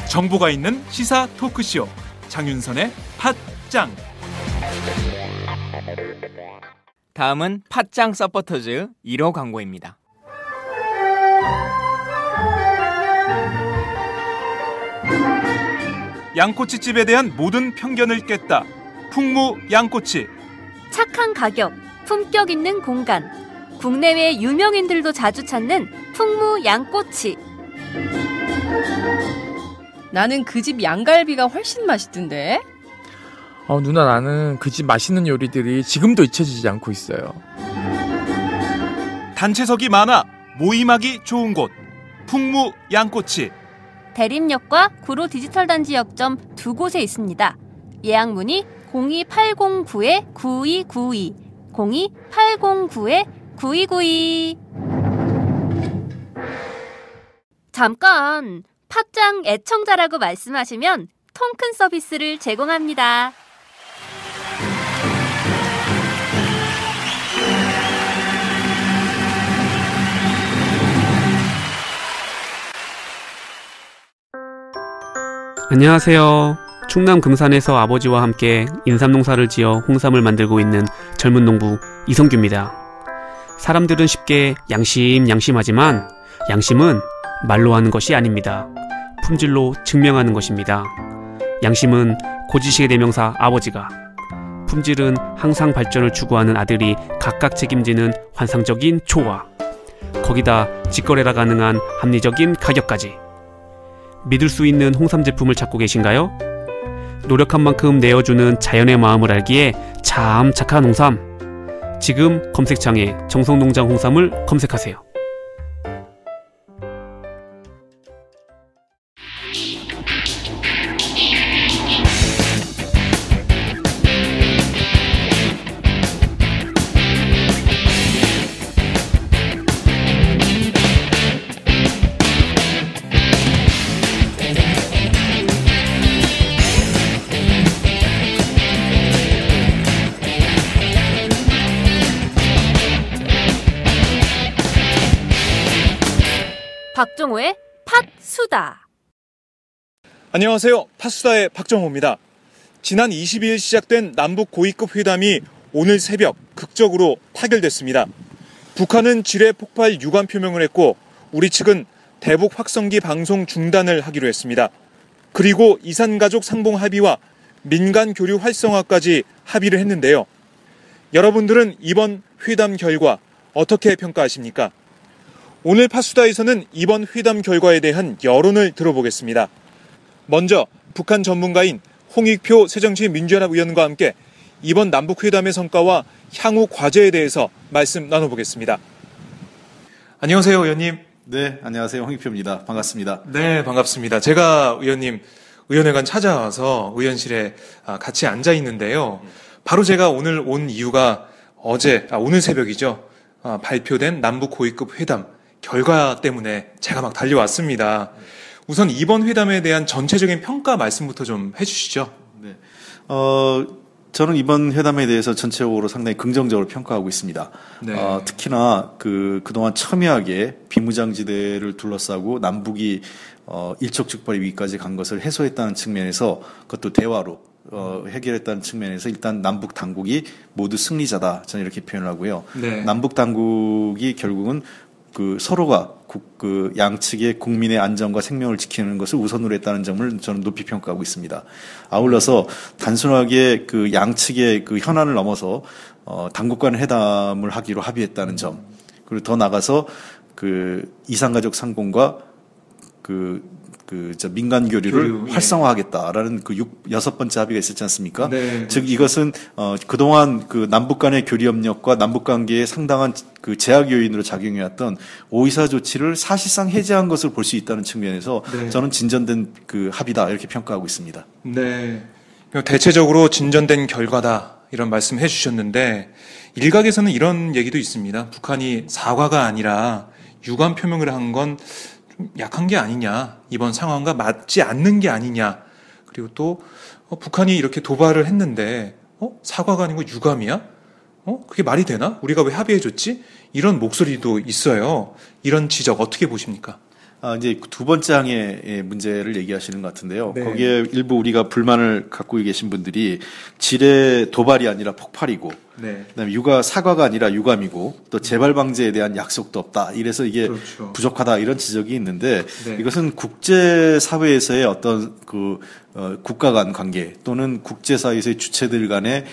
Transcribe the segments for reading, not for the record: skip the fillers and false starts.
정보가 있는 시사 토크쇼 장윤선의 팟짱. 다음은 팟짱 서포터즈 1호 광고입니다. 양꼬치집에 대한 모든 편견을 깼다. 풍무 양꼬치. 착한 가격, 품격 있는 공간. 국내외 유명인들도 자주 찾는 풍무 양꼬치. 나는 그 집 양갈비가 훨씬 맛있던데. 누나, 나는 그 집 맛있는 요리들이 지금도 잊혀지지 않고 있어요. 단체석이 많아 모임하기 좋은 곳. 풍무 양꼬치. 대림역과 구로 디지털 단지 역점 두 곳에 있습니다. 예약 문의 02809-9292, 02809-9292. 잠깐, 팟짱 애청자라고 말씀하시면 통큰 서비스를 제공합니다. 안녕하세요. 충남 금산에서 아버지와 함께 인삼농사를 지어 홍삼을 만들고 있는 젊은 농부 이성규입니다. 사람들은 쉽게 양심하지만 양심은 말로 하는 것이 아닙니다. 품질로 증명하는 것입니다. 양심은 고지식의 대명사 아버지가, 품질은 항상 발전을 추구하는 아들이 각각 책임지는 환상적인 조화, 거기다 직거래가 가능한 합리적인 가격까지. 믿을 수 있는 홍삼 제품을 찾고 계신가요? 노력한 만큼 내어주는 자연의 마음을 알기에 참 착한 홍삼. 지금 검색창에 정성농장 홍삼을 검색하세요. 박정호의 팟수다. 안녕하세요. 팟수다의 박정호입니다. 지난 22일 시작된 남북 고위급 회담이 오늘 새벽 극적으로 타결됐습니다. 북한은 지뢰 폭발 유감 표명을 했고 우리 측은 대북 확성기 방송 중단을 하기로 했습니다. 그리고 이산가족 상봉 합의와 민간 교류 활성화까지 합의를 했는데요. 여러분들은 이번 회담 결과 어떻게 평가하십니까? 오늘 팟수다에서는 이번 회담 결과에 대한 여론을 들어보겠습니다. 먼저 북한 전문가인 홍익표 새정치민주연합 의원과 함께 이번 남북회담의 성과와 향후 과제에 대해서 말씀 나눠보겠습니다. 안녕하세요, 의원님. 네, 안녕하세요. 홍익표입니다. 반갑습니다. 네, 반갑습니다. 제가 의원님 의원회관 찾아와서 의원실에 같이 앉아 있는데요. 바로 제가 오늘 온 이유가 오늘 새벽이죠. 발표된 남북 고위급 회담 결과 때문에 제가 막 달려왔습니다. 우선 이번 회담에 대한 전체적인 평가 말씀부터 좀 해주시죠. 네. 저는 이번 회담에 대해서 전체적으로 상당히 긍정적으로 평가하고 있습니다. 네. 특히나 그동안 첨예하게 비무장지대를 둘러싸고 남북이 일촉즉발의 위기까지 간 것을 해소했다는 측면에서 그것도 대화로 해결했다는 측면에서 일단 남북 당국이 모두 승리자다. 저는 이렇게 표현을 하고요. 네. 남북 당국이 결국은 서로가 양측의 국민의 안전과 생명을 지키는 것을 우선으로 했다는 점을 저는 높이 평가하고 있습니다. 아울러서 단순하게 양측의 현안을 넘어서 당국 간 회담을 하기로 합의했다는 점, 그리고 더 나가서 이산가족 상봉과 민간 교류를 활성화하겠다라는 6번째 합의가 있었지 않습니까? 네. 즉 이것은 그동안 남북 간의 교류 협력과 남북 관계에 상당한 제약 요인으로 작용해왔던 오이사 조치를 사실상 해제한 것을 볼 수 있다는 측면에서 네. 저는 진전된 합의다 이렇게 평가하고 있습니다. 네. 대체적으로 진전된 결과다 이런 말씀해 주셨는데 일각에서는 이런 얘기도 있습니다. 북한이 사과가 아니라 유감 표명을 한 건 약한 게 아니냐, 이번 상황과 맞지 않는 게 아니냐, 그리고 또 북한이 이렇게 도발을 했는데 사과가 아니고 유감이야? 그게 말이 되나? 우리가 왜 합의해줬지? 이런 목소리도 있어요. 이런 지적 어떻게 보십니까? 이제 두 번째 항의 문제를 얘기하시는 것 같은데요. 네. 거기에 일부 우리가 불만을 갖고 계신 분들이 지뢰 도발이 아니라 폭발이고, 네. 그다음에 사과가 아니라 유감이고, 또 재발 방지에 대한 약속도 없다. 이래서 이게 그렇죠. 부족하다 이런 지적이 있는데, 네. 이것은 국제 사회에서의 어떤 국가 간 관계 또는 국제 사회에서의 주체들 간의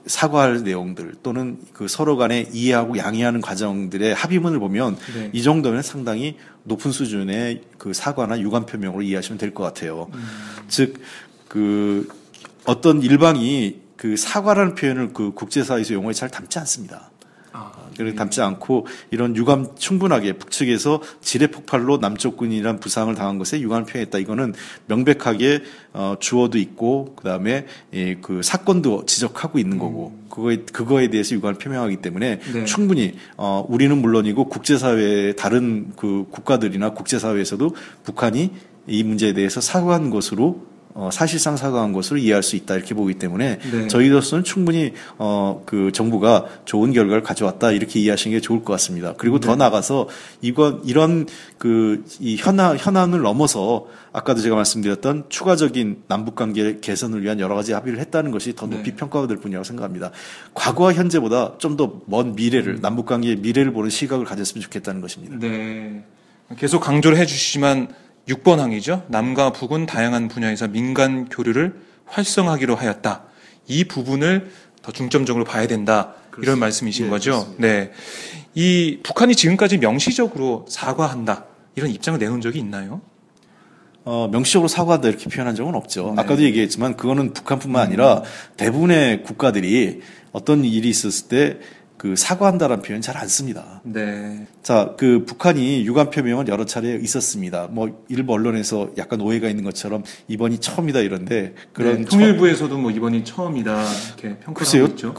사과할 내용들 또는 서로 간에 이해하고 양해하는 과정들의 합의문을 보면 네. 이 정도면 상당히 높은 수준의 사과나 유감 표명으로 이해하시면 될 것 같아요. 즉, 어떤 일방이 사과라는 표현을 국제사회에서 용어에 잘 담지 않습니다. 그렇게 담지 않고 이런 유감 충분하게 북측에서 지뢰 폭발로 남쪽 군이란 부상을 당한 것에 유감을 표현했다. 이거는 명백하게 주어도 있고 그다음에 사건도 지적하고 있는 거고 그거에 대해서 유감을 표명하기 때문에 네. 충분히 우리는 물론이고 국제사회 다른 국가들이나 국제사회에서도 북한이 이 문제에 대해서 사과한 것으로 사실상 사과한 것으로 이해할 수 있다 이렇게 보기 때문에 네. 저희로서는 충분히 정부가 좋은 결과를 가져왔다 이렇게 이해하시는 게 좋을 것 같습니다. 그리고 더 나가서 이런 이 현안을 넘어서 아까도 제가 말씀드렸던 추가적인 남북 관계 개선을 위한 여러 가지 합의를 했다는 것이 더 높이 네. 평가받을 뿐이라고 생각합니다. 과거와 현재보다 좀 더 먼 미래를 남북 관계의 미래를 보는 시각을 가졌으면 좋겠다는 것입니다. 네. 계속 강조를 해주시지만 6번 항이죠. 남과 북은 다양한 분야에서 민간 교류를 활성화하기로 하였다. 이 부분을 더 중점적으로 봐야 된다. 그렇습니다. 이런 말씀이신 예, 거죠. 그렇습니다. 네. 이 북한이 지금까지 명시적으로 사과한다. 이런 입장을 내놓은 적이 있나요? 명시적으로 사과한다 이렇게 표현한 적은 없죠. 네. 아까도 얘기했지만 그거는 북한뿐만 아니라 대부분의 국가들이 어떤 일이 있었을 때 사과한다라는 표현 잘 안 씁니다. 네. 자, 북한이 유감 표명은 여러 차례 있었습니다. 일부 언론에서 약간 오해가 있는 것처럼 이번이 처음이다 이런데 네, 통일부에서도 이번이 처음이다 이렇게 평가하고 글쎄요, 있죠.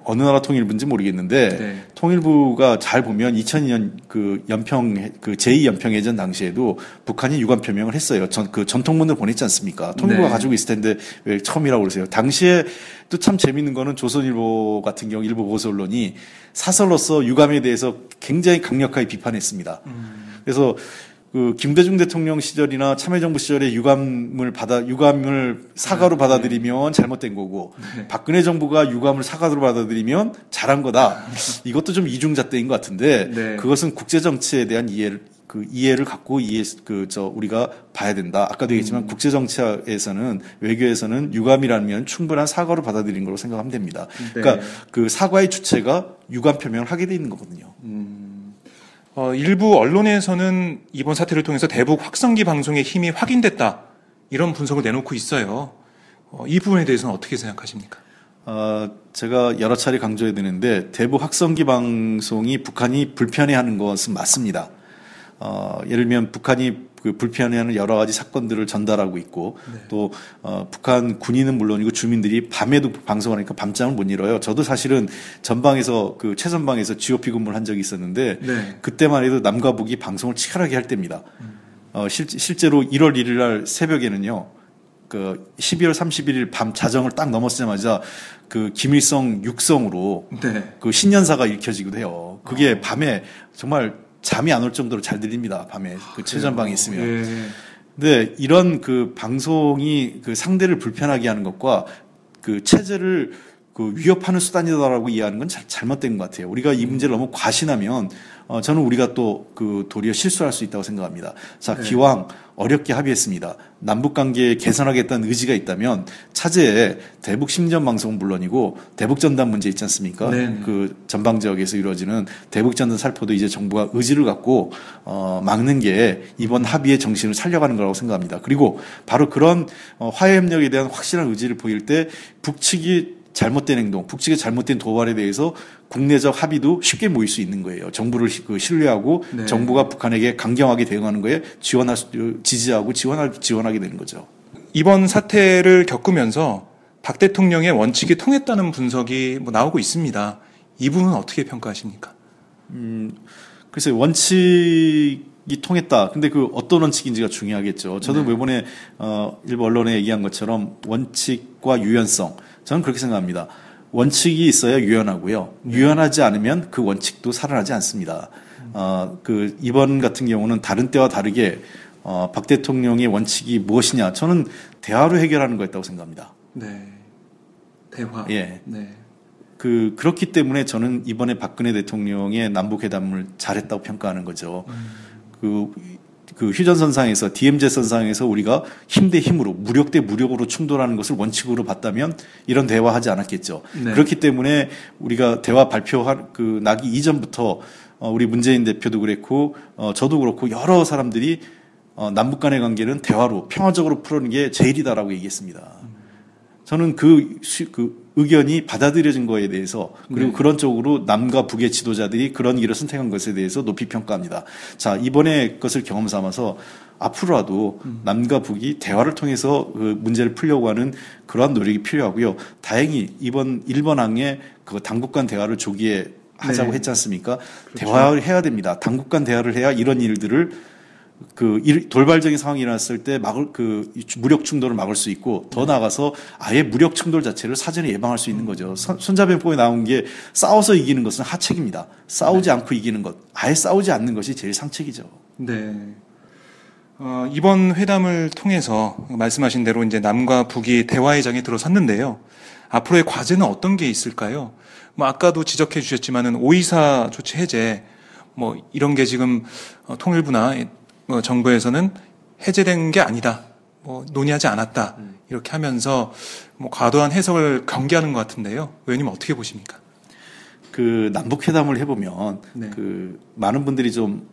어느 나라 통일부인지 모르겠는데 네. 통일부가 잘 보면 2002년 제2 연평해전 당시에도 북한이 유감 표명을 했어요. 전통문을 보냈지 않습니까? 통일부가 네. 가지고 있을 텐데 왜 처음이라고 그러세요? 당시에 또 참 재밌는 거는 조선일보 같은 경우 일부 보수 언론이 사설로서 유감에 대해서 굉장히 강력하게 비판했습니다. 그래서 김대중 대통령 시절이나 참여정부 시절에 유감을 사과로 받아들이면 잘못된 거고, 네. 박근혜 정부가 유감을 사과로 받아들이면 잘한 거다. 이것도 좀 이중잣대인 것 같은데, 네. 그것은 국제 정치에 대한 이해를 갖고 우리가 봐야 된다. 아까도 얘기했지만 국제 정치에서는 외교에서는 유감이라면 충분한 사과로 받아들이는 걸로 생각하면 됩니다. 네. 그러니까 사과의 주체가 유감 표명을 하게 돼 있는 거거든요. 일부 언론에서는 이번 사태를 통해서 대북 확성기 방송의 힘이 확인됐다. 이런 분석을 내놓고 있어요. 이 부분에 대해서는 어떻게 생각하십니까? 제가 여러 차례 강조해야 되는데 대북 확성기 방송이 북한이 불편해하는 것은 맞습니다. 예를 들면 북한이 불편해하는 여러 가지 사건들을 전달하고 있고 네. 또 북한 군인은 물론이고 주민들이 밤에도 방송을 하니까 밤잠을 못 이뤄요. 저도 사실은 전방에서 최전방에서 GOP 근무를 한 적이 있었는데 네. 그때만 해도 남과 북이 방송을 치열하게 할 때입니다. 실제로 1월 1일 날 새벽에는요. 12월 31일 밤 자정을 딱 넘었자마자 김일성 육성으로 네. 신년사가 읽혀지기도 해요. 그게 밤에 정말 잠이 안 올 정도로 잘 들립니다. 밤에 최전방에 있으면. 예. 근데 이런 방송이 상대를 불편하게 하는 것과 체제를 위협하는 수단이다라고 이해하는 건 잘못된 것 같아요. 우리가 이 문제를 너무 과신하면 저는 우리가 또 도리어 실수할 수 있다고 생각합니다. 자, 네. 기왕 어렵게 합의했습니다. 남북 관계 개선하겠다는 의지가 있다면 차제에 대북 심전 방송은 물론이고 대북 전단 문제 있지 않습니까? 네. 전방 지역에서 이루어지는 대북 전단 살포도 이제 정부가 의지를 갖고 막는 게 이번 합의의 정신을 살려가는 거라고 생각합니다. 그리고 바로 그런 화해 협력에 대한 확실한 의지를 보일 때 북측이 잘못된 행동, 북측의 잘못된 도발에 대해서 국내적 합의도 쉽게 모일 수 있는 거예요. 정부를 신뢰하고 네. 정부가 북한에게 강경하게 대응하는 거에 지지하고 지원하게 되는 거죠. 이번 사태를 겪으면서 박 대통령의 원칙이 통했다는 분석이 나오고 있습니다. 이 부분은 어떻게 평가하십니까? 글쎄요, 원칙이 원칙이 통했다. 근데 그 어떤 원칙인지가 중요하겠죠. 저도 네. 이번에 일부 언론에 얘기한 것처럼 원칙과 유연성. 저는 그렇게 생각합니다. 원칙이 있어야 유연하고요. 유연하지 않으면 그 원칙도 살아나지 않습니다. 그 이번 같은 경우는 다른 때와 다르게 박 대통령의 원칙이 무엇이냐? 저는 대화로 해결하는 거였다고 생각합니다. 네. 대화. 예. 네. 그렇기 때문에 저는 이번에 박근혜 대통령의 남북회담을 잘했다고 평가하는 거죠. 그 휴전선상에서, DMZ선상에서 우리가 힘 대 힘으로, 무력 대 무력으로 충돌하는 것을 원칙으로 봤다면 이런 대화하지 않았겠죠. 네. 그렇기 때문에 우리가 대화 나기 이전부터 우리 문재인 대표도 그랬고, 저도 그렇고 여러 사람들이 남북 간의 관계는 대화로 평화적으로 풀어내는 게 제일이다라고 얘기했습니다. 저는 그 의견이 받아들여진 거에 대해서 그리고 네. 그런 쪽으로 남과 북의 지도자들이 그런 길을 선택한 것에 대해서 높이 평가합니다. 자, 이번에 것을 경험 삼아서 앞으로라도 남과 북이 대화를 통해서 그 문제를 풀려고 하는 그러한 노력이 필요하고요. 다행히 이번 일본 항에 그 당국 간 대화를 조기에 하자고 네. 했지 않습니까? 그렇죠. 대화를 해야 됩니다. 당국 간 대화를 해야 이런 일들을 돌발적인 상황이 일어났을 때 무력 충돌을 막을 수 있고 더 나아가서 아예 무력 충돌 자체를 사전에 예방할 수 있는 거죠. 손자병법에 나온 게 싸워서 이기는 것은 하책입니다. 싸우지 않고 이기는 것, 아예 싸우지 않는 것이 제일 상책이죠. 네. 이번 회담을 통해서 말씀하신 대로 이제 남과 북이 대화의 장에 들어섰는데요. 앞으로의 과제는 어떤 게 있을까요? 뭐 아까도 지적해 주셨지만은 5.24 조치 해제 뭐 이런 게 지금 통일부나 정부에서는 해제된 게 아니다. 뭐 논의하지 않았다. 이렇게 하면서 뭐 과도한 해석을 경계하는 것 같은데요. 의원님 어떻게 보십니까? 그 남북 회담을 해보면 네. 그 많은 분들이 좀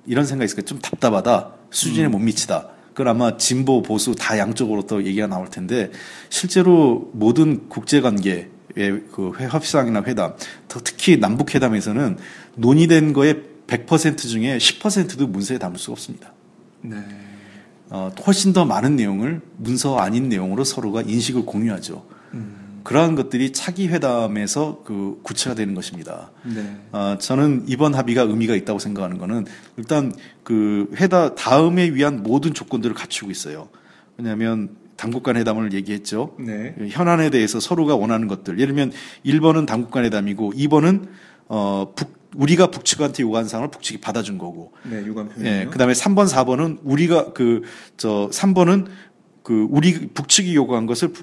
이런 생각이 있을 거예요. 좀 답답하다. 수준에 못 미치다. 그건 아마 진보 보수 다 양쪽으로 또 얘기가 나올 텐데 실제로 모든 국제관계의 그 협상이나 회담, 특히 남북 회담에서는 논의된 거에 100% 중에 10%도 문서에 담을 수가 없습니다. 네. 훨씬 더 많은 내용을 문서 아닌 내용으로 서로가 인식을 공유하죠. 그러한 것들이 차기 회담에서 구체가 되는 것입니다. 네. 저는 이번 합의가 의미가 있다고 생각하는 것은 일단 다음에 위한 모든 조건들을 갖추고 있어요. 왜냐하면 당국 간 회담을 얘기했죠. 네. 현안에 대해서 서로가 원하는 것들. 예를 들면 1번은 당국 간 회담이고 2번은 우리가 북측한테 요구한 사항을 북측이 받아준 거고. 네, 유감 표현이요. 예, 그다음에 3번, 4번은 3번은 우리 북측이 요구한 것을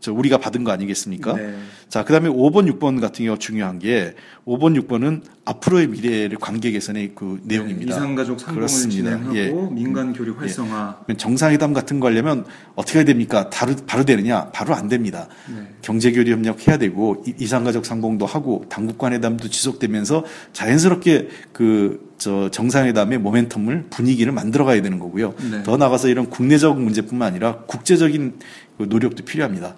우리가 받은 거 아니겠습니까? 네. 자, 그다음에 5번, 6번 같은 경우 중요한 게 5번, 6번은 앞으로의 미래를 관계 개선의 내용입니다. 이산가족 상봉을 그렇습니다. 진행하고 예. 민간 교류 활성화. 정상회담 같은 거 하려면 어떻게 해야 됩니까? 바로 되느냐? 바로 안 됩니다. 네. 경제교류 협력 해야 되고 이산가족 상봉도 하고 당국 간 회담도 지속되면서 자연스럽게 정상회담의 모멘텀을 분위기를 만들어가야 되는 거고요. 네. 더 나아가서 이런 국내적 문제뿐만 아니라 국제적인 노력도 필요합니다.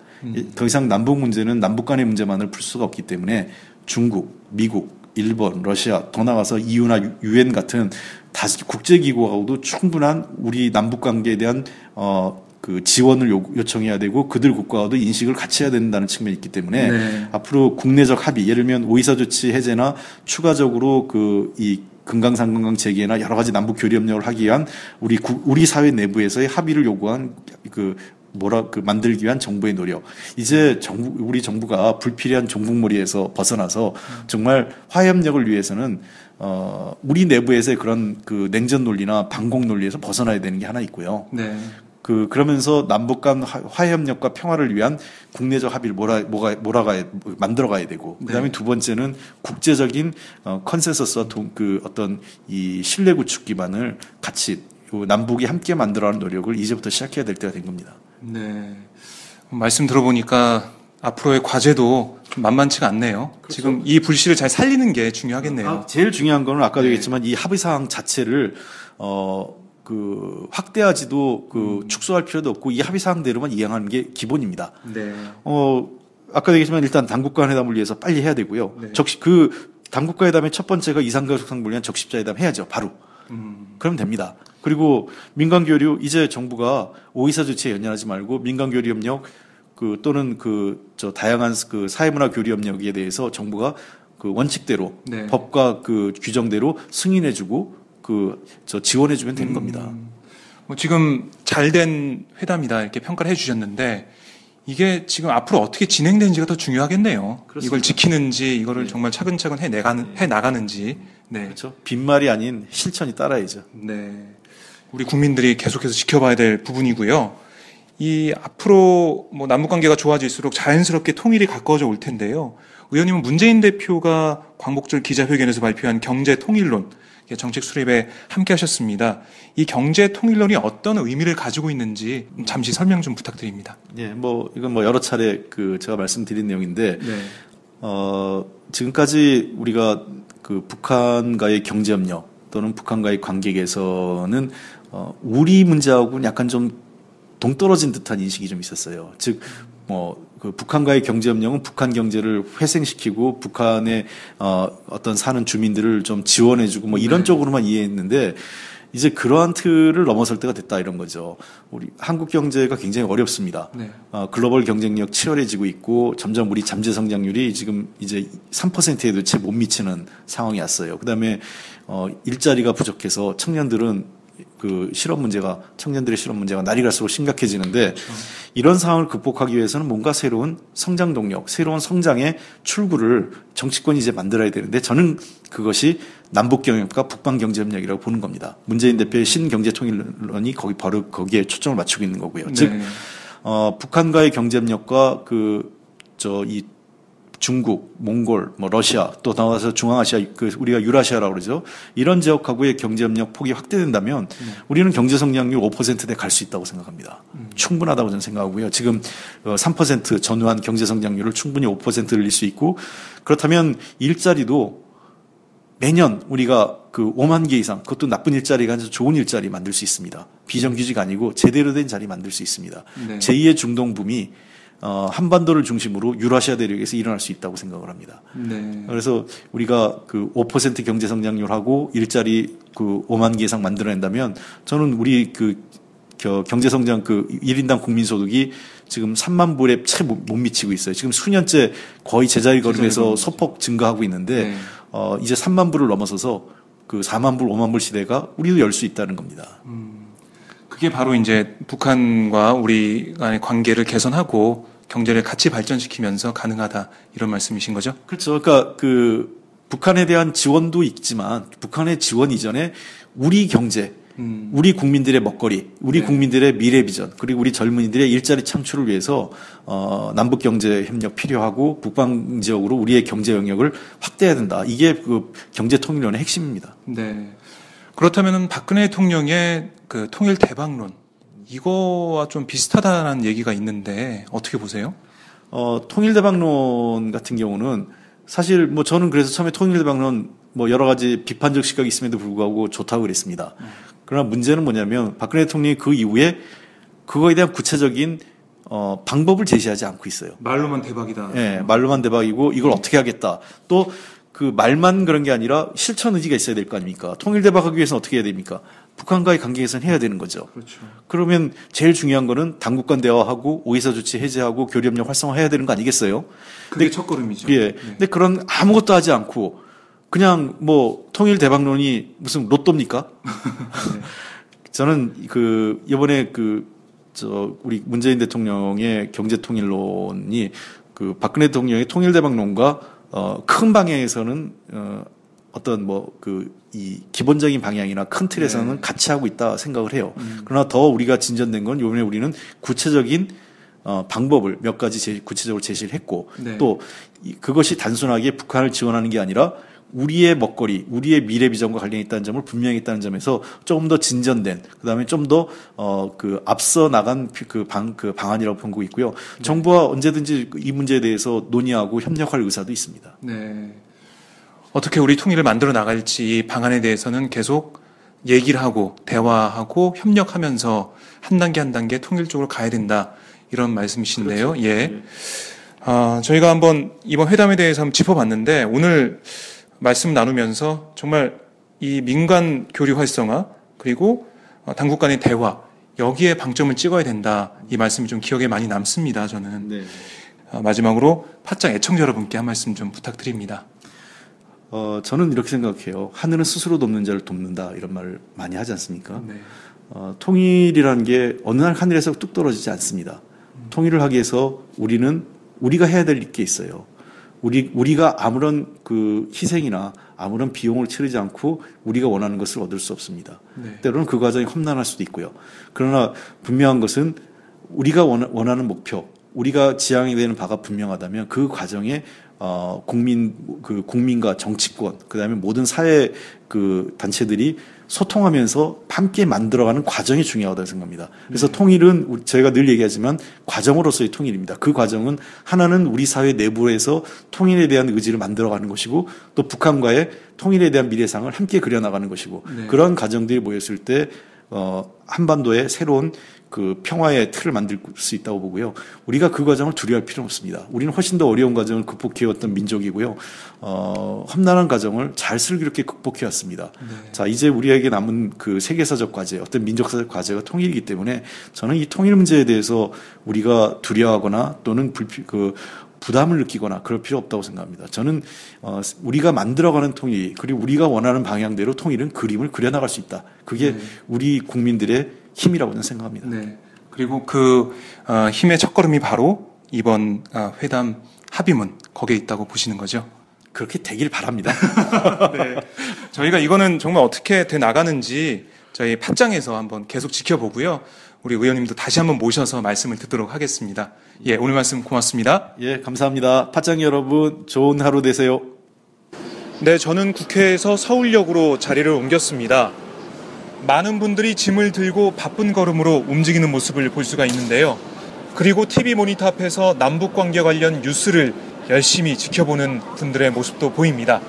더 이상 남북 문제는 남북 간의 문제만을 풀 수가 없기 때문에 중국, 미국, 일본, 러시아, 더 나아가서 EU나 UN 같은 다시 국제기구하고도 충분한 우리 남북 관계에 대한 지원을 요청해야 되고 그들 국가와도 인식을 같이 해야 된다는 측면이 있기 때문에 네. 앞으로 국내적 합의, 예를 들면 5.24 조치 해제나 추가적으로 이 금강산관광 재개나 여러 가지 남북 교류 협력을 하기 위한 우리 사회 내부에서의 합의를 요구한 만들기 위한 정부의 노력. 이제 우리 정부가 불필요한 종북몰이에서 벗어나서 정말 화해협력을 위해서는 우리 내부에서의 그런 냉전 논리나 반공 논리에서 벗어나야 되는 게 하나 있고요. 네. 그러면서 남북 간 화해협력과 평화를 위한 국내적 합의를 만들어가야 되고, 그 다음에 네. 두 번째는 국제적인 컨센서스와 어떤 이 신뢰 구축 기반을 같이 남북이 함께 만들어가는 노력을 이제부터 시작해야 될 때가 된 겁니다. 네. 말씀 들어보니까 앞으로의 과제도 좀 만만치가 않네요. 그렇죠. 지금 이 불씨를 잘 살리는 게 중요하겠네요. 제일 중요한 거는 아까도 네. 얘기했지만 이 합의사항 자체를 확대하지도 축소할 필요도 없고 이 합의사항대로만 이행하는 게 기본입니다. 네. 아까도 얘기했지만 일단 당국간 회담을 위해서 빨리 해야 되고요. 네. 당국간 회담의 첫 번째가 이산가족 상봉을 위한 적십자 회담 해야죠. 바로. 그러면 됩니다. 그리고 민간교류 이제 정부가 5.24 조치에 연연하지 말고 민간교류 협력 또는 다양한 사회문화 교류 협력에 대해서 정부가 원칙대로 네. 법과 규정대로 승인해주고 지원해주면 되는 겁니다. 뭐 지금 잘된 회담이다 이렇게 평가를 해주셨는데 이게 지금 앞으로 어떻게 진행되는지가 더 중요하겠네요. 그렇습니다. 이걸 지키는지 이거를 네. 정말 차근차근 해 나가는지. 네. 그렇죠. 빈말이 아닌 실천이 따라야죠. 네. 우리 국민들이 계속해서 지켜봐야 될 부분이고요. 이 앞으로 뭐 남북 관계가 좋아질수록 자연스럽게 통일이 가까워져 올 텐데요. 의원님은 문재인 대표가 광복절 기자회견에서 발표한 경제 통일론 정책 수립에 함께 하셨습니다. 이 경제 통일론이 어떤 의미를 가지고 있는지 잠시 설명 좀 부탁드립니다. 예, 이건 여러 차례 제가 말씀드린 내용인데, 지금까지 우리가 북한과의 경제협력 또는 북한과의 관계 개선은 우리 문제하고는 약간 좀 동떨어진 듯한 인식이 좀 있었어요. 즉, 북한과의 경제협력은 북한 경제를 회생시키고 북한의 어떤 사는 주민들을 좀 지원해주고 이런 쪽으로만 이해했는데 이제 그러한 틀을 넘어설 때가 됐다 이런 거죠. 우리 한국 경제가 굉장히 어렵습니다. 네. 글로벌 경쟁력 치열해지고 있고 점점 우리 잠재 성장률이 지금 이제 3%에도 채 못 미치는 상황이 왔어요. 그다음에 일자리가 부족해서 청년들의 실업 문제가 날이 갈수록 심각해지는데 이런 상황을 극복하기 위해서는 뭔가 새로운 성장 동력, 새로운 성장의 출구를 정치권이 이제 만들어야 되는데 저는 그것이 남북 경협과 북방 경제 협력이라고 보는 겁니다. 문재인 대표의 신경제 통일론이 바로 거기에 초점을 맞추고 있는 거고요. 네. 즉 북한과의 경제 협력과 이 중국, 몽골, 러시아, 또 나와서 중앙아시아, 우리가 유라시아라고 그러죠. 이런 지역하고의 경제협력 폭이 확대된다면 우리는 경제성장률 5%대 갈 수 있다고 생각합니다. 충분하다고 저는 생각하고요. 지금 3% 전후한 경제성장률을 충분히 5% 늘릴 수 있고 그렇다면 일자리도 매년 우리가 5만 개 이상, 그것도 나쁜 일자리가 아니라 좋은 일자리 만들 수 있습니다. 비정규직 아니고 제대로 된 자리 만들 수 있습니다. 네. 제2의 중동붐이 한반도를 중심으로 유라시아 대륙에서 일어날 수 있다고 생각을 합니다. 네. 그래서 우리가 5% 경제 성장률하고 일자리 5만 개 이상 만들어낸다면 저는 우리 경제 성장 1인당 국민 소득이 지금 3만 불에 채 못 미치고 있어요. 지금 수년째 거의 제자리 걸음에서 소폭 증가하고 있는데 네. 이제 3만 불을 넘어서서 4만 불, 5만 불 시대가 우리도 열 수 있다는 겁니다. 그게 바로 이제 북한과 우리 간의 관계를 개선하고 경제를 같이 발전시키면서 가능하다 이런 말씀이신 거죠? 그렇죠. 그러니까 북한에 대한 지원도 있지만 북한의 지원 이전에 우리 경제, 우리 국민들의 먹거리, 우리 네. 국민들의 미래 비전, 그리고 우리 젊은이들의 일자리 창출을 위해서 남북 경제 협력 필요하고 북방 지역으로 우리의 경제 영역을 확대해야 된다. 이게 경제 통일론의 핵심입니다. 네. 그렇다면은 박근혜 대통령의 통일 대박론 이거와 좀 비슷하다는 얘기가 있는데 어떻게 보세요? 통일 대박론 같은 경우는 사실 저는 그래서 처음에 통일 대박론 여러 가지 비판적 시각이 있음에도 불구하고 좋다고 그랬습니다. 그러나 문제는 뭐냐면 박근혜 대통령이 그 이후에 그거에 대한 구체적인 방법을 제시하지 않고 있어요. 말로만 대박이다. 예, 말로만 대박이고 이걸 어떻게 하겠다. 또 말만 그런 게 아니라 실천 의지가 있어야 될 거 아닙니까? 통일 대박하기 위해서는 어떻게 해야 됩니까? 북한과의 관계 개선 해야 되는 거죠. 그렇죠. 그러면 제일 중요한 거는 당국 간 대화하고 오이사 조치 해제하고 교류협력 활성화해야 되는 거 아니겠어요? 그게 첫걸음이죠. 예. 네. 근데 그런 아무것도 하지 않고 그냥 통일 대박론이 무슨 로또입니까? 네. 저는 이번에 우리 문재인 대통령의 경제 통일론이 박근혜 대통령의 통일 대박론과 큰 방향에서는 어떤 이 기본적인 방향이나 큰 틀에서는 네. 같이 하고 있다 생각을 해요. 그러나 더 우리가 진전된 건 이번에 우리는 구체적인 방법을 몇 가지 구체적으로 제시를 했고 네. 또 그것이 단순하게 북한을 지원하는 게 아니라 우리의 먹거리, 우리의 미래 비전과 관련이 있다는 점을 분명히 있다는 점에서 조금 더 진전된, 그다음에 좀 더 앞서 나간 방안이라고 보고 있고요. 네. 정부와 언제든지 이 문제에 대해서 논의하고 협력할 의사도 있습니다. 네. 어떻게 우리 통일을 만들어 나갈지 이 방안에 대해서는 계속 얘기를 하고 대화하고 협력하면서 한 단계 한 단계 통일 쪽으로 가야 된다 이런 말씀이신데요. 그렇죠. 예. 저희가 한번 이번 회담에 대해서 한번 짚어봤는데 오늘 말씀 나누면서 정말 이 민간 교류 활성화 그리고 당국 간의 대화 여기에 방점을 찍어야 된다 이 말씀이 좀 기억에 많이 남습니다. 저는. 네. 마지막으로 팟짱 애청자 여러분께 한 말씀 좀 부탁드립니다. 저는 이렇게 생각해요. 하늘은 스스로 돕는 자를 돕는다 이런 말을 많이 하지 않습니까? 네. 통일이라는 게 어느 날 하늘에서 뚝 떨어지지 않습니다. 통일을 하기 위해서 우리가 해야 될 게 있어요. 우리가 아무런 그 희생이나 아무런 비용을 치르지 않고 우리가 원하는 것을 얻을 수 없습니다. 네. 때로는 그 과정이 험난할 수도 있고요. 그러나 분명한 것은 우리가 원하는 목표, 우리가 지향이 되는 바가 분명하다면 그 과정에 국민과 정치권, 그다음에 모든 사회 그 단체들이 소통하면서 함께 만들어가는 과정이 중요하다고 생각합니다. 그래서 통일은 저희가 늘 얘기하지만 과정으로서의 통일입니다. 그 과정은 하나는 우리 사회 내부에서 통일에 대한 의지를 만들어가는 것이고 또 북한과의 통일에 대한 미래상을 함께 그려나가는 것이고 네. 그런 과정들이 모였을 때 한반도의 새로운 그 평화의 틀을 만들 수 있다고 보고요. 우리가 그 과정을 두려워할 필요는 없습니다. 우리는 훨씬 더 어려운 과정을 극복해왔던 민족이고요. 험난한 과정을 잘 슬기롭게 극복해왔습니다. 네. 자, 이제 우리에게 남은 그 세계사적 과제, 어떤 민족사적 과제가 통일이기 때문에 저는 이 통일 문제에 대해서 우리가 두려워하거나 또는 부담을 느끼거나 그럴 필요 없다고 생각합니다. 저는 우리가 만들어가는 통일 그리고 우리가 원하는 방향대로 통일은 그림을 그려나갈 수 있다. 그게 우리 국민들의 힘이라고 저는 생각합니다. 네. 그리고 그 힘의 첫걸음이 바로 이번 회담 합의문 거기에 있다고 보시는 거죠? 그렇게 되길 바랍니다. 네. 저희가 이거는 정말 어떻게 돼 나가는지 저희 팟짱에서 한번 계속 지켜보고요. 우리 의원님도 다시 한번 모셔서 말씀을 듣도록 하겠습니다. 예, 오늘 말씀 고맙습니다. 예, 감사합니다. 팟짱 여러분, 좋은 하루 되세요. 네, 저는 국회에서 서울역으로 자리를 옮겼습니다. 많은 분들이 짐을 들고 바쁜 걸음으로 움직이는 모습을 볼 수가 있는데요. 그리고 TV 모니터 앞에서 남북관계 관련 뉴스를 열심히 지켜보는 분들의 모습도 보입니다.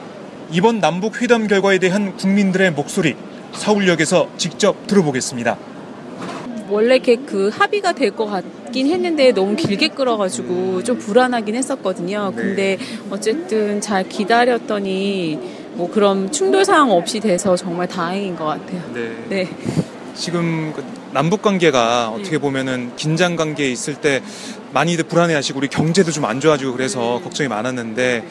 이번 남북 회담 결과에 대한 국민들의 목소리, 서울역에서 직접 들어보겠습니다. 원래 그 합의가 될 것 같긴 했는데 너무 길게 끌어가지고 좀 불안하긴 했었거든요. 근데 어쨌든 잘 기다렸더니 뭐 그런 충돌 사항 없이 돼서 정말 다행인 것 같아요. 네. 지금 남북 관계가 어떻게 보면은 긴장 관계에 있을 때 많이들 불안해하시고 우리 경제도 좀 안 좋아지고 그래서 걱정이 많았는데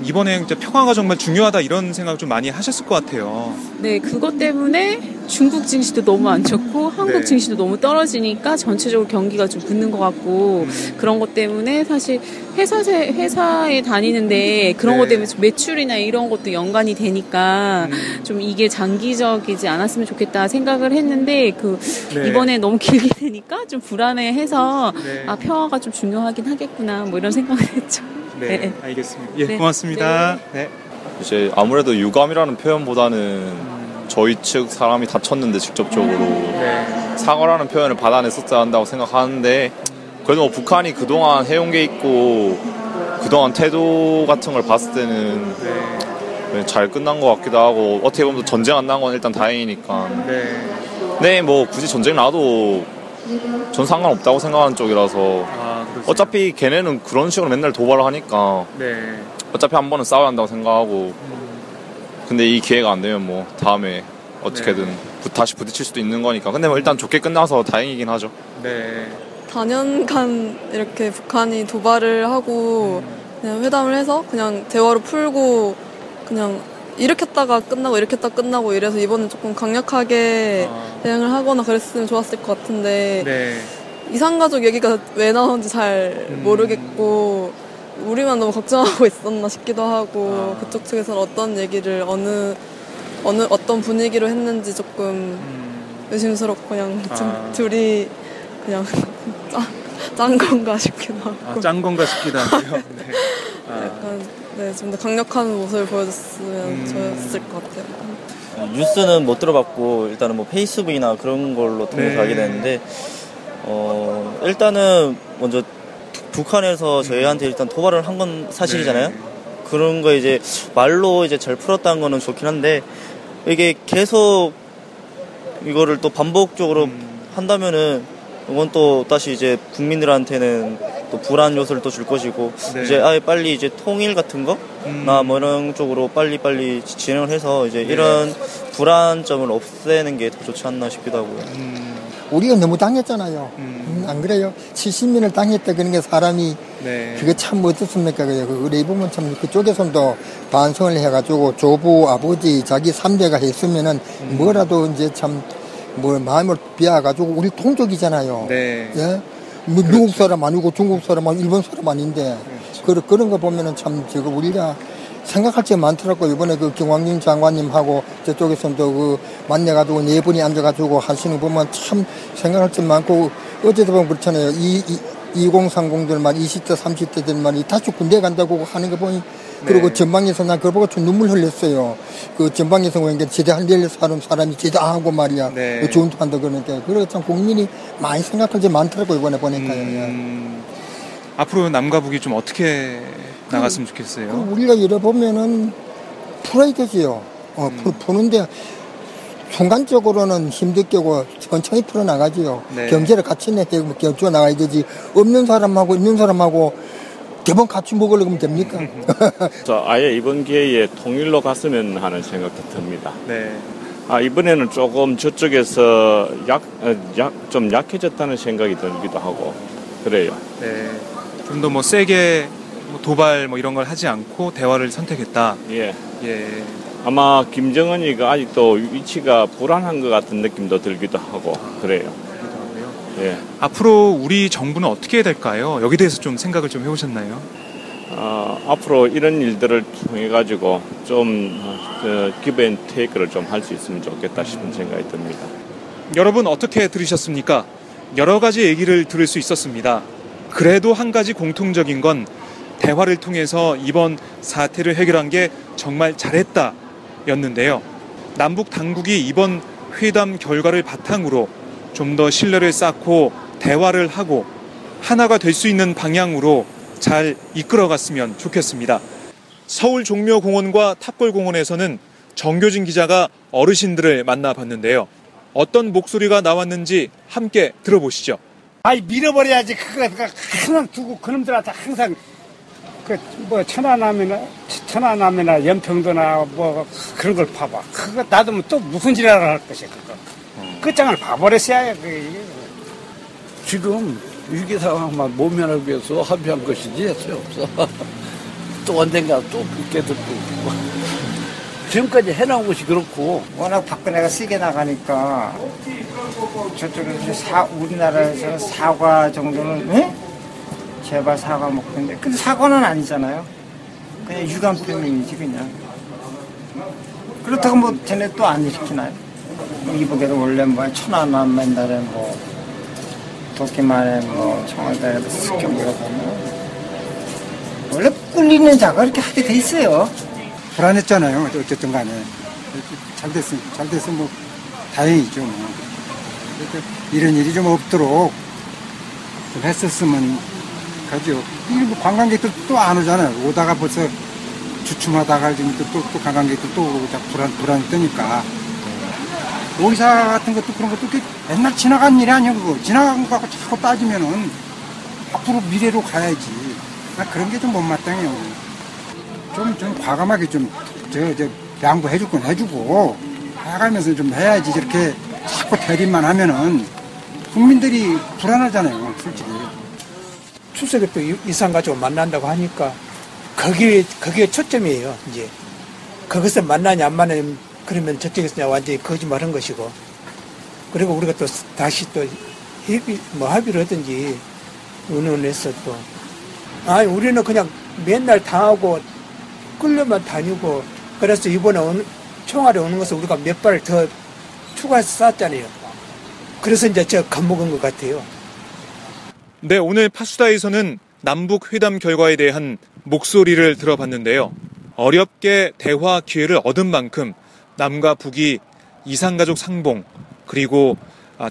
이번에 이제 평화가 정말 중요하다 이런 생각 좀 많이 하셨을 것 같아요. 네, 그것 때문에 중국 증시도 너무 안 좋고 한국 증시도 너무 떨어지니까 전체적으로 경기가 좀 붙는 것 같고 그런 것 때문에 사실 회사에 다니는데 그런 것 때문에 매출이나 이런 것도 연관이 되니까 좀 이게 장기적이지 않았으면 좋겠다 생각을 했는데 이번에 너무 길게 되니까 좀 불안해해서 평화가 좀 중요하긴 하겠구나 뭐 이런 생각을 했죠. 네, 알겠습니다. 예, 고맙습니다. 네. 이제 아무래도 유감이라는 표현보다는 저희 측 사람이 다쳤는데 직접적으로 사과라는 표현을 받아냈었어야 한다고 생각하는데 그래도 뭐 북한이 그동안 해온 게 있고 그동안 태도 같은 걸 봤을 때는 잘 끝난 것 같기도 하고 어떻게 보면 전쟁 안 난 건 일단 다행이니까 네, 뭐 굳이 전쟁 나도 전 상관없다고 생각하는 쪽이라서 어차피 걔네는 그런 식으로 맨날 도발을 하니까 어차피 한 번은 싸워야 한다고 생각하고 근데 이 기회가 안 되면 뭐 다음에 어떻게든 다시 부딪힐 수도 있는 거니까 근데 뭐 일단 좋게 끝나서 다행이긴 하죠. 네. 4년간 이렇게 북한이 도발을 하고 그냥 회담을 해서 그냥 대화로 풀고 그냥 일으켰다가 끝나고 일으켰다가 끝나고 이래서 이번엔 조금 강력하게 대응을 하거나 그랬으면 좋았을 것 같은데 이산가족 얘기가 왜 나오는지 잘 모르겠고 우리만 너무 걱정하고 있었나 싶기도 하고 그쪽 측에서는 어떤 얘기를 어떤 분위기로 했는지 조금 의심스럽고 그냥 둘이 그냥 짠 건가 싶기도 하고 짠 건가 싶기도 하고요. 약간 좀 더 강력한 모습을 보여줬으면 좋았을 것 같아요. 뉴스는 못 들어봤고 일단은 뭐 페이스북이나 그런 걸로 통해서 알게 됐는데 일단은 먼저 북한에서 저희한테 일단 도발을 한 건 사실이잖아요. 그런 거 이제 말로 이제 잘 풀었다는 거는 좋긴 한데 이게 계속 이거를 또 반복적으로 한다면은 이건 또 다시 이제 국민들한테는 또 불안 요소를 또 줄 것이고 이제 아예 빨리 이제 통일 같은 거나 뭐 이런 쪽으로 빨리 진행을 해서 이제 이런 불안점을 없애는 게 더 좋지 않나 싶기도 하고요. 우리가 너무 당했잖아요. 안 그래요? 70년을 당했다 그런 게 사람이 네. 그게 참 어떻습니까? 그래 이 부분 참 그쪽에서도 반성을 해가지고 조부 아버지 자기 3대가 했으면은 뭐라도 이제 참 뭐 마음을 비워가지고 우리 동족이잖아요. 네. 예? 뭐 미국 사람 아니고 중국 사람 아니고 일본 사람 아닌데 그런 거 보면은 참 지금 우리가 생각할 게 많더라고. 이번에 그 김광진 장관님하고 저쪽에서도 그 만나가지고 네 분이 앉아가지고 하시는 거 보면 참 생각할 게 많고 어제도 보면 그렇잖아요. 2030들 말 20대 30대들 말이 다시 군대 간다고 하는 거 보니 그리고 전방에서 난 그걸 보고 좀 눈물 흘렸어요. 그 전방에서 오는 게 제대할 일 사람이 제대하고 말이야. 네. 좋은 데 한다 그러니까. 그래서 참 국민이 많이 생각할 게 많더라고 이번에 보니까요. 앞으로 남과 북이 좀 어떻게 나갔으면 좋겠어요? 우리가 이래 보면은 풀어야 되지요. 푸는데 순간적으로는 힘들게고 천천히 풀어나가지요. 네. 경제를 같이 껴줘 나가야 되지. 없는 사람하고 있는 사람하고 대본 같이 먹으려면 됩니까? 아예 이번 기회에 통일로 갔으면 하는 생각도 듭니다. 네. 이번에는 조금 저쪽에서 좀 약해졌다는 생각이 들기도 하고 그래요. 네. 좀 더 뭐 세게 도발 뭐 이런 걸 하지 않고 대화를 선택했다. 예. 예. 아마 김정은이가 아직도 위치가 불안한 것 같은 느낌도 들기도 하고 그래요. 예. 앞으로 우리 정부는 어떻게 해야 될까요? 여기 대해서 좀 생각을 좀 해보셨나요? 앞으로 이런 일들을 통해 가지고 좀 give and take를 좀 할 수 있으면 좋겠다 싶은 생각이 듭니다. 여러분 어떻게 들으셨습니까? 여러 가지 얘기를 들을 수 있었습니다. 그래도 한 가지 공통적인 건 대화를 통해서 이번 사태를 해결한 게 정말 잘했다 였는데요. 남북 당국이 이번 회담 결과를 바탕으로 좀 더 신뢰를 쌓고 대화를 하고 하나가 될 수 있는 방향으로 잘 이끌어갔으면 좋겠습니다. 서울 종묘공원과 탑골공원에서는 정교진 기자가 어르신들을 만나봤는데요. 어떤 목소리가 나왔는지 함께 들어보시죠. 아이 밀어버려야지. 그거 항상 두고 그놈들한테 항상 그 뭐 천안함이나 연평도나 뭐 그런 걸 봐봐. 그거 놔두면 또 무슨 지랄을 할 것이야 그거. 끝장을 봐버렸어야 지금 위기 상황만 모면하기 위해서 합의한 것이지 없어. 또 언젠가 또 깨도 또 지금까지 해나온 것이 그렇고 워낙 박근혜가 세게 나가니까 저쪽에서 우리나라에서 사과 정도는 제발 사과 먹는데 근데 사과는 아니잖아요. 그냥 유감 표명이지 그냥. 그렇다고 뭐 쟤네 또 안 일으키나요? 이북에도 원래 뭐 천안함 맨날에 뭐 도끼만에 뭐 청와대에도 습격이라고 보면 원래 꿀리는 자가 이렇게 하게 돼 있어요. 불안했잖아요. 어쨌든 간에 잘 됐으면 뭐 다행이죠. 뭐. 이런 일이 좀 없도록 좀 했었으면 가죠. 뭐 관광객들 또 안 오잖아요. 오다가 벌써 주춤하다가 지금 또 관광객들 또 오고 불안 뜨니까. 오이사 같은 것도 그런 것도 옛날 지나간 일이 아니야 그거. 지나간 거 갖고 자꾸 따지면은 앞으로 미래로 가야지. 나 그런 게 좀 못마땅해요. 좀 과감하게 좀 양보해줄 건 해주고 해가면서 좀 해야지. 저렇게 자꾸 대립만 하면은 국민들이 불안하잖아요, 솔직히. 추석에 또 이상 가지고 만난다고 하니까 그게 초점이에요. 이제 거기서 만나냐 안 만나냐 그러면 저쪽에서 완전히 거짓말한 것이고, 그리고 우리가 또 다시 또 합의를 하든지 의논해서 또 우리는 그냥 맨날 당하고 끌려만 다니고 그래서 이번에 총알에 오는 것을 우리가 몇 발을 더 추가해서 쐈잖아요. 그래서 이제 제가 겁먹은 것 같아요. 네, 오늘 파수다에서는 남북 회담 결과에 대한 목소리를 들어봤는데요. 어렵게 대화 기회를 얻은 만큼 남과 북이 이산가족 상봉, 그리고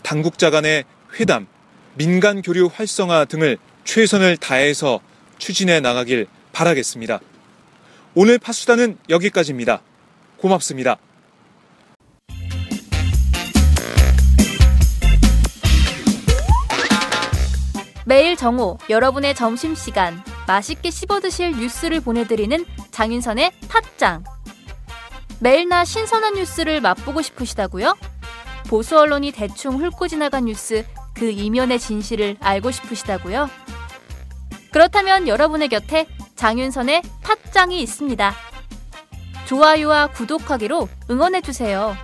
당국자 간의 회담, 민간 교류 활성화 등을 최선을 다해서 추진해 나가길 바라겠습니다. 오늘 파수다는 여기까지입니다. 고맙습니다. 매일 정오 여러분의 점심시간 맛있게 씹어드실 뉴스를 보내드리는 장윤선의 팟짱. 매일나 신선한 뉴스를 맛보고 싶으시다고요? 보수 언론이 대충 훑고 지나간 뉴스 그 이면의 진실을 알고 싶으시다고요? 그렇다면 여러분의 곁에 장윤선의 팟짱이 있습니다. 좋아요와 구독하기로 응원해주세요.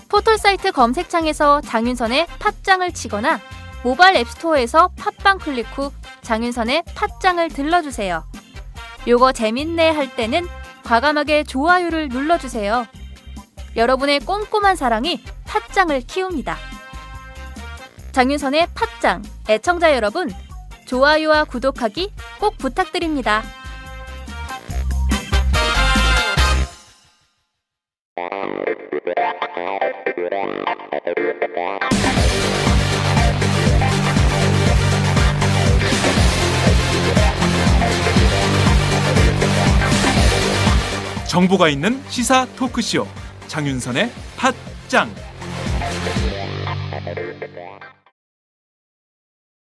포털사이트 검색창에서 장윤선의 팟짱을 치거나 모바일 앱스토어에서 팟빵 클릭 후 장윤선의 팟짱을 들러주세요. 요거 재밌네 할 때는 과감하게 좋아요를 눌러주세요. 여러분의 꼼꼼한 사랑이 팟짱을 키웁니다. 장윤선의 팟짱 애청자 여러분, 좋아요와 구독하기 꼭 부탁드립니다. 정보가 있는 시사 토크쇼 장윤선의 팟짱.